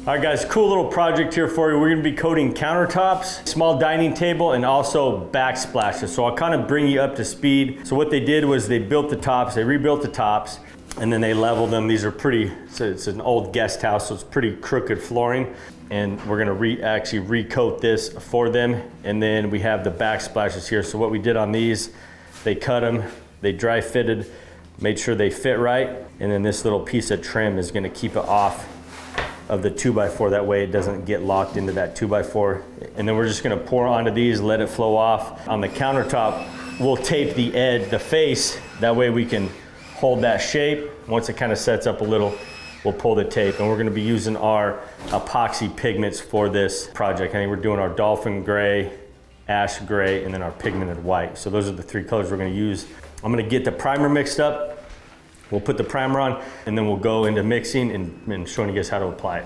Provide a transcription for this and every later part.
All right guys, cool little project here for you. We're gonna be coating countertops, small dining table, and also backsplashes. So I'll kind of bring you up to speed. So what they did was they built the tops, they rebuilt the tops, and then they leveled them. These are pretty, so it's an old guest house, so it's pretty crooked flooring. And we're gonna actually recoat this for them. And then we have the backsplashes here. So what we did on these, they cut them, they dry fitted, made sure they fit right. And then this little piece of trim is gonna keep it off of the 2x4, that way it doesn't get locked into that 2x4. And then we're just gonna pour onto these, let it flow off. On the countertop, we'll tape the edge, the face, that way we can hold that shape. Once it kind of sets up a little, we'll pull the tape. And we're gonna be using our epoxy pigments for this project. I think we're doing our dolphin gray, ash gray, and then our pigmented white. So those are the three colors we're gonna use. I'm gonna get the primer mixed up. We'll put the primer on, and then we'll go into mixing and showing you guys how to apply it.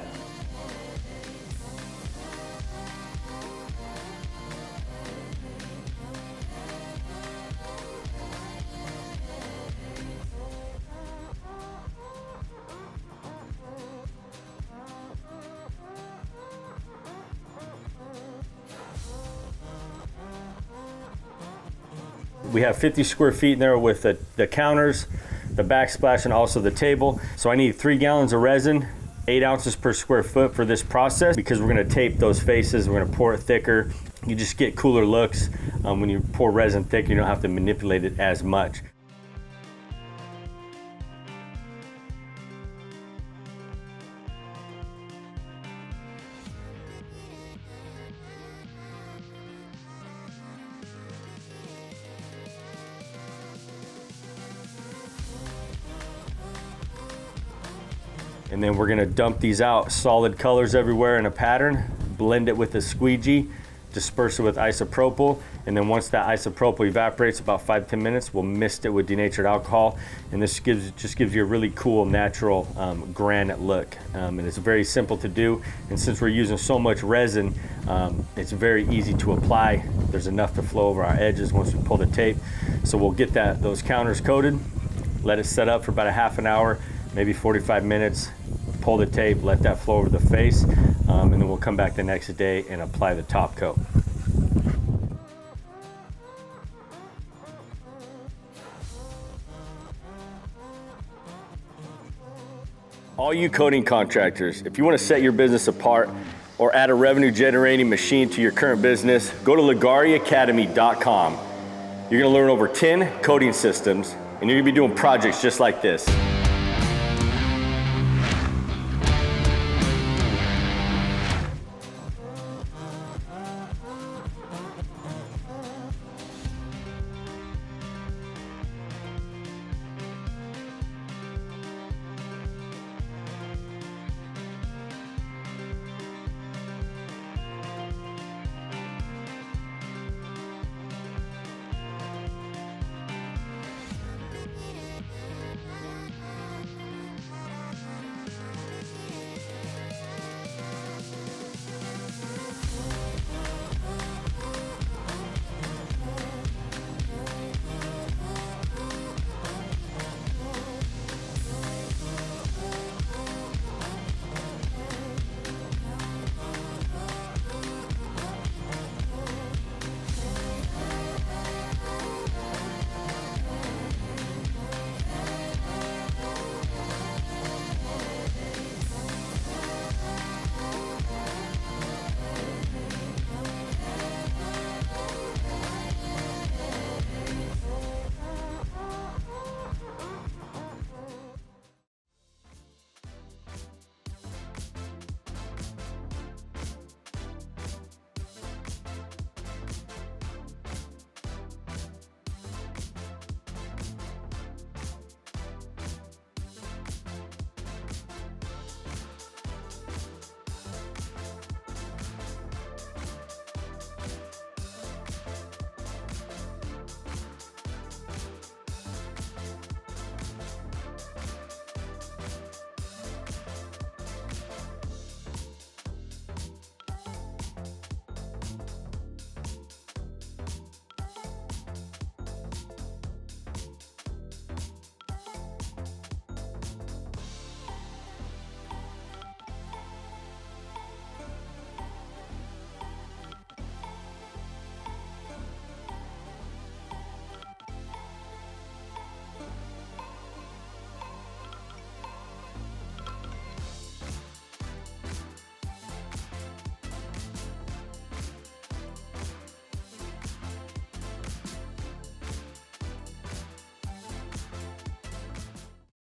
We have 50 square feet in there with the counters, the backsplash, and also the table. So I need 3 gallons of resin, 8 ounces per square foot for this process, because we're gonna tape those faces, we're gonna pour it thicker. You just get cooler looks. When you pour resin thick, you don't have to manipulate it as much. And then we're gonna dump these out, solid colors everywhere in a pattern, blend it with a squeegee, disperse it with isopropyl, and then once that isopropyl evaporates, about 5-10 minutes, we'll mist it with denatured alcohol, and this just gives you a really cool, natural granite look. And it's very simple to do, and since we're using so much resin, it's very easy to apply. There's enough to flow over our edges once we pull the tape. So we'll get those counters coated, let it set up for about a half an hour, maybe 45 minutes, pull the tape, let that flow over the face, and then we'll come back the next day and apply the top coat. All you coating contractors, if you want to set your business apart or add a revenue generating machine to your current business, go to LeggariAcademy.com. You're going to learn over 10 coating systems, and you're going to be doing projects just like this.